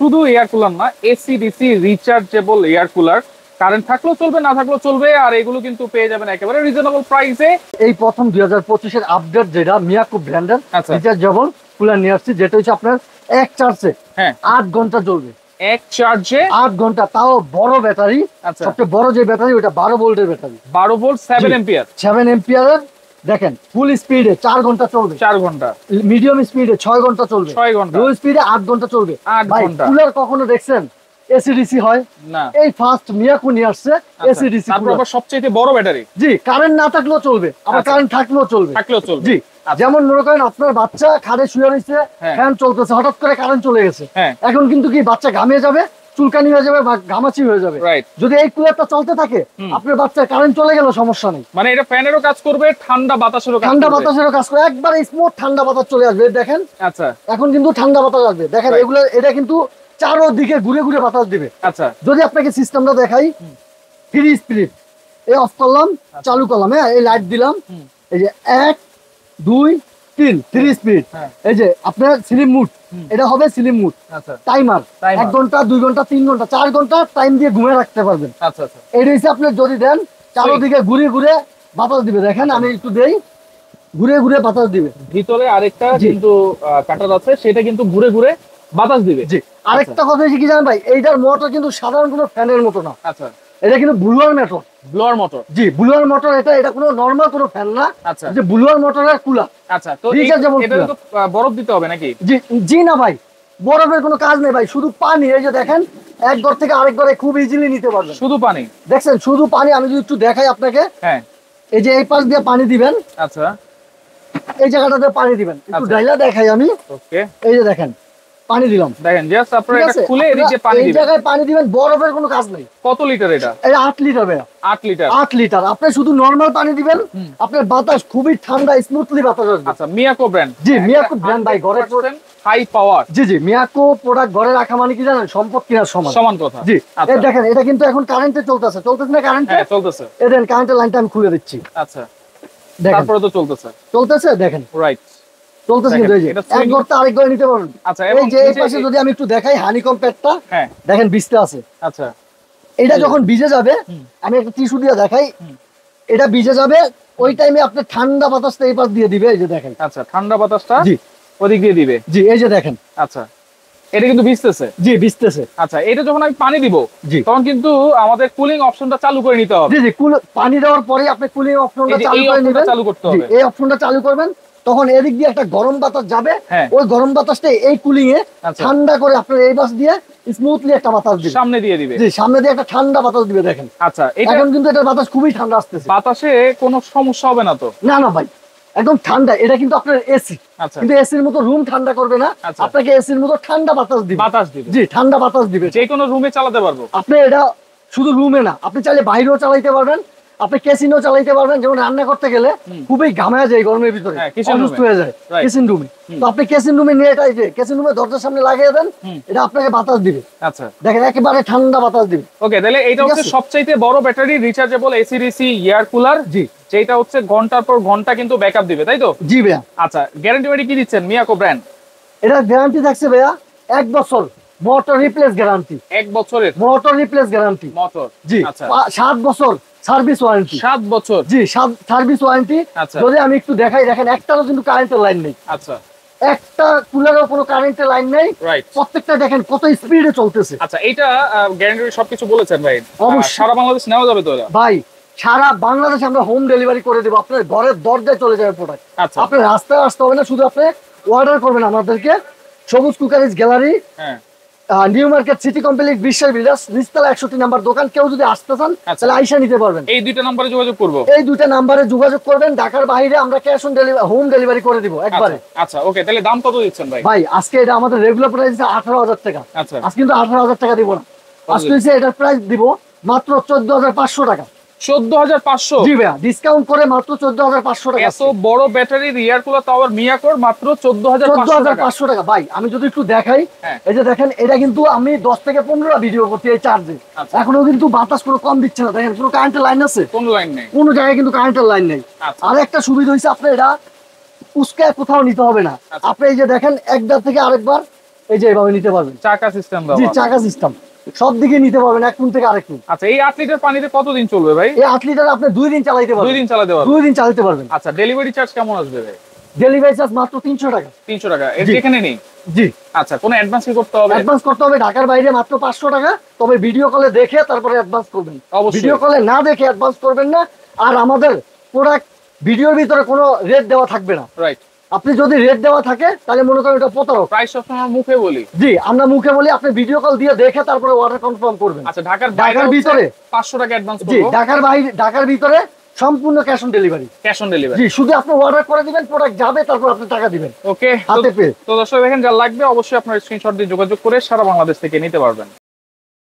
শুধু air cooler না, AC DC rechargeable air cooler, current থাকলেও চলবে, না থাকলেও চলবে, আর এগুলো কিন্তু পেয়ে যাবেন একেবারে রিজনেবল প্রাইসে। এই প্রথম 2025-এর আপডেট যেটা মিয়াকো ব্র্যান্ডের রিচার্জেবল কুলার নিয়ে আসছে, যেটা হচ্ছে আপনার এক চার্জে 8 ঘন্টা চলবে। এক চার্জে 8 ঘন্টা, তাও বড় ব্যাটারি। সবচেয়ে বড় যে ব্যাটারি ওটা 12 ভোল্টের ব্যাটারি, 12 ভোল্ট 7 এম্পিয়ার। 7 এম্পিয়ারের দেখেন, ফুল স্পিডে 4 ঘন্টা চলবে, 4 ঘন্টা। মিডিয়াম স্পিডে 6 ঘন্টা চলবে, 6 ঘন্টা। লো স্পিডে 8 ঘন্টা চলবে। 8 ঘন্টা। কুলার কখনো দেখছেন এসিডিসি হয় না? এই ফার্স্ট মিয়াকো নিয়ে আসছে এসিডিসি তারপর আবার সবচেয়ে বড় ব্যাটারি। জি, কারেন্ট না থাকলেও চলবে, আবার কারেন্ট থাকলেও চলবে। জি, যেমন মনে করেন আপনার বাচ্চা খাটে শুয়ে রয়েছে, ফ্যান চলতেছে, হঠাৎ করে কারেন্ট চলে গেছে, এখন কিন্তু কি বাচ্চা ঘামিয়ে যাবে, চুলকানি হয়ে যাবে বা ঘামাচি হয়ে যাবে। যদি এই কুলারটা চলতে থাকে, আপনার বাচ্চার কারেন্ট চলে গেল সমস্যা নেই, মানে এটা ফ্যানেরও কাজ করবে, ঠান্ডা বাতাসেরও কাজ করবে, একবার স্মুথ ঠান্ডা বাতাস চলে আসবে। দেখেন আচ্ছা, এখন কিন্তু ঠান্ডা বাতাস আসবে। দেখেন এগুলো, এটা কিন্তু চারদিকে ঘুরে ঘুরে বাতাস দিবে। আচ্ছা, যদি আপনাকে সিস্টেমটা দেখাই, 3 স্পিড, এই অফ করলাম, চালু করলাম, এই লাইট দিলাম, এই যে 1 2 3 3 স্পিড। এই যে আপনার স্লিপ মুড, এটা হবে স্লিপ মুড। টাইমার 1 ঘন্টা 2 ঘন্টা 3 ঘন্টা 4 ঘন্টা টাইম দিয়ে ঘুমিয়ে রাখতে পারবেন। আচ্ছা আচ্ছা, এটা হচ্ছে আপনি যদি দেন চারদিকে ঘুরে ঘুরে বাতাস দিবে। দেখেন আমি একটু দেই, ঘুরে ঘুরে বাতাস দিবে। ভিতরে আরেকটা কিন্তু কাটার আছে, সেটা কিন্তু ঘুরে ঘুরে বাতাস দিবে। জি, আরেকটা কথা হচ্ছে কি জানেন ভাই, এইটার মোটর কিন্তু সাধারণ কোনো ফ্যানের মতো না। আচ্ছা, এটা কিন্তু ব্লুয়ার মোটর। Blower motor? জি, ব্লুয়ার মোটর। এটা কোনো নরমাল কোনো ফ্যান না। আচ্ছা, যে ব্লুয়ার মোটরের কুলার। আচ্ছা, তো এটা তো বরফ দিতে হবে নাকি? জি জি, না ভাই, বরফের কোনো কাজ নেই ভাই, শুধু পানি। এই যে দেখেন, এক ঘর থেকে আরেক ঘরে খুব ইজিলি নিতে পারবেন। শুধু পানি? দেখছেন শুধু পানি। আমি যদি একটু দেখাই আপনাকে, এই যে এই পাশ দিয়ে পানি দিবেন, আচ্ছা, এই জায়গাটাতে পানি দিবেন, একটু ডাইলা দেখাই আমি। ওকে, এই যে দেখেন পানি দিলাম, দেখেন জাস্ট আপনারা এটা খুলে এদিকে পানি দিবেন। এই জায়গায় পানি দিবেন, বরফের কোনো কাজ নেই। কত লিটার এটা? এটা 8 লিটার ভাই। 8 লিটার? 8 লিটার। আপনি শুধু নরমাল পানি দিবেন, আপনার বাতাস খুবই ঠান্ডা, স্মুথলি বাতাস আসবে। আচ্ছা, মিয়াকো ব্র্যান্ড? জি, মিয়াকো ব্র্যান্ড ভাই, ঘরে হাই পাওয়ার। জি জি, মিয়াকো প্রোডাক্ট ঘরে রাখা মানে কি জানেন, সম্পদ কিনার সমান কথা। জি, এই দেখেন এটা কিন্তু এখন কারেন্টে চলতেছে না? কারেন্টে? হ্যাঁ, চলতেছে। এই দেখেন কারেন্টের লাইনটা আমি খুলে দিচ্ছি। আচ্ছা, তারপরে তো চলতেছে, দেখেন। রাইট, চলতেছে কিন্তু এই যে এক ঘরটা আরেক ঘরে নিতে পারবেন। আচ্ছা, এই যে এই পাশে যদি আমি একটু দেখাই, হানিকম প্যাডটা দেখেন ভিজতে আছে। আচ্ছা, এটা যখন ভিজে যাবে, আমি একটা টিস্যু দিয়ে দেখাই, এটা ভিজে যাবে, ওই টাইমে আপনি ঠান্ডা বাতাসটা এই পাশ দিয়ে দিবে। এই যে দেখেন, আচ্ছা, ঠান্ডা বাতাসটা জি ওদিক দিয়ে দিবে। জি, এই যে দেখেন। আচ্ছা, এটা কিন্তু ভিজতেছে? জি, ভিজতেছে। আচ্ছা, এটা যখন আমি পানি দিব, তখন কিন্তু আমাদের কুলিং অপশনটা চালু করে নিতে হবে? জি জি, পানি দেওয়ার পরে আপনি কুলিং অপশনটা চালু করতে হবে। এই অপশনটা চালু করবেন, তখন এদিক দিয়ে একটা গরম বাতাস যাবে, ওই গরম বাতাসটা এই কুলিং এ ঠান্ডা করে আপনার এই বাস দিয়ে স্মুথলি একটা বাতাস দিবে, সামনে দিয়ে দিবে। জি, সামনে দিয়ে একটা ঠান্ডা বাতাস দিবে। দেখেন। আচ্ছা, এখন কিন্তু এটার বাতাস খুবই ঠান্ডা আসতেছে। বাতাসে কোনো সমস্যা হবে না তো? না না ভাই, একদম ঠান্ডা। এটা কিন্তু আপনার এসি, কিন্তু এসির মতো রুম ঠান্ডা করবে না, আপনাকে এসির মতো ঠান্ডা বাতাস দিবে। জি, ঠান্ডা বাতাস দিবে। যে কোনো রুমে চালাতে পারবো আপনি এটা? শুধু রুমে না, আপনি চাইলে বাইরেও চালাইতে পারবেন, আপনি কেসিনও চালাইতে পারবেন। যেমন রান্না করতে গেলে খুবই ঘামায় যায় গরমের ভিতরে, অসুস্থ হয়ে যায় কেসিন রুমে, তো আপনি কেসিন রুমে নিয়ে এটাই যে কেসিন রুমে দরজার সামনে লাগিয়ে দেন, এটা আপনাকে বাতাস দিবে। আচ্ছা, দেখেন একেবারে ঠান্ডা বাতাস দিবে। ওকে, তাহলে এটা হচ্ছে সবচাইতে বড় battery rechargeable AC DC air cooler. জি, যেটা হচ্ছে ঘন্টার পর ঘন্টা কিন্তু ব্যাকআপ দিবে, তাই তো? জি ভাইয়া। আচ্ছা, গ্যারান্টি ওয়ারেন্টি কি দিচ্ছেন মিয়াকো ব্র্যান্ড? এটা গ্যারান্টি থাকছে ভাইয়া 1 বছর মোটর রিপ্লেস গ্যারান্টি। 1 বছরের মোটর রিপ্লেস গ্যারান্টি। মোটর? জি। আচ্ছা, 7 বছর সার্ভিস ওয়ারেন্টি। 7 বছর? জি, সার্ভিস ওয়ারেন্টি। যদি আমি একটু দেখাই, দেখেন একটারও কিন্তু কারেন্টের লাইন নেই। আচ্ছা, একটা কুলারেও কোনো কারেন্টের লাইন নেই। প্রত্যেকটা দেখেন কত স্পিডে চলতেছে। আচ্ছা, এটা গ্যারান্টি সবকিছু বলেছেন ভাই? অবশ্যই। সারা বাংলাদেশ নেওয়া যাবে তো? ভাই সারা বাংলাদেশে আমরা হোম ডেলিভারি করে দেবো, আপনার ঘরের দরজায় চলে যাবে প্রোডাক্ট। আচ্ছা, আপনার রাস্তায় আসতে হবে না, শুধু আপনি অর্ডার করবেন আমাদেরকে। সবুজ cookeries gallery, new market, city complex, বিশ্ব বিল্ডার্স, নিচতলা 61 নাম্বার দোকান। কেউ যদি আসতে চান তাহলে আইসা নিতে পারবেন। এই দুইটা নম্বরে যোগাযোগ করব? এই দুইটা নম্বরে যোগাযোগ করবেন। ঢাকার বাইরে আমরা cash on delivery, home delivery করে দিব একবারে। আচ্ছা, ওকে, তাহলে দাম কত দিচ্ছেন ভাই? ভাই আজকে এটা আমাদের রেগুলার প্রাইস 18,000 টাকা। আচ্ছা, আজকে কিন্তু 18,000 টাকা দিব না, আজকে এটার প্রাইস দিব মাত্র 14,500 টাকা। 14,500? জি ভাইয়া, ডিসকাউন্ট করে মাত্র 14,500 টাকা। এত বড় ব্যাটারির এয়ার কুলার টাওয়ার মিয়াকোর মাত্র 14,500 টাকা। ভাই আমি যদি একটু দেখাই, এই যে দেখেন, এটা কিন্তু আমি 10 থেকে 15টা ভিডিও করছি এই চার্জে, এখনো কিন্তু বাতাস কোনো কম দিচ্ছে না। দেখেন কোনো কারেন্টের লাইন আছে? কোনো লাইন নেই, কোনো জায়গায় কিন্তু কারেন্টের লাইন নেই। আর একটা সুবিধা হয়েছে, আপনার এটা উস্কায় কোথাও নিতে হবে না। আপনি এই যে দেখেন, একবার থেকে আরেকবার এই যে এভাবে নিতে পারবেন। চাকা সিস্টেম দাও। জি, চাকা সিস্টেম। সব দিকে নিতে পারবেন, এক কোণ থেকে আরেক কোণ। আচ্ছা, এই 8 লিটার পানিতে কতদিন চলবে ভাই? এই 8 লিটার আপনি 2 দিন চালাতে পারবেন। 2 দিন চালাতে পারবেন। 2 দিন চালাতে পারবেন। আচ্ছা, ডেলিভারি চার্জ কেমন আসবে ভাই? ডেলিভারি চার্জ মাত্র 300 টাকা। 300 টাকা। এর যেখানে নেই? জি। আচ্ছা, কোনো অ্যাডভান্স কি করতে হবে? অ্যাডভান্স করতে হবে ঢাকার বাইরে মাত্র 500 টাকা। তবে ভিডিও কলে দেখে তারপরে অ্যাডভান্স করবেন। ভিডিও কলে না দেখে অ্যাডভান্স করবেন না। আর আমাদের প্রোডাক্ট ভিডিওর ভিতরে কোনো রেট দেওয়া থাকবে না। রাইট। আপনি যদি রেট দেওয়া থাকে তাহলে মনে করেন এটা প্রতারক। প্রাইস সবসময় মুখে বলি। জি, আমরা মুখে বলি, আপনি ভিডিও কল দিয়ে দেখে তারপরে অর্ডার কনফার্ম করবেন। আচ্ছা, ঢাকার ভিতরে 500 টাকা অ্যাডভান্স করব। জি, ঢাকার ভিতরে সম্পূর্ণ cash on delivery. Cash on delivery. জি, শুধু আপনি অর্ডার করে দিবেন, প্রোডাক্ট যাবে, তারপর আপনি টাকা দিবেন। ওকে, হাতে পেয়ে। তো দর্শক দেখেন, যা লাগবে অবশ্যই আপনার স্ক্রিনশট দিয়ে যোগাযোগ করে সারা বাংলাদেশ থেকে নিতে পারবেন।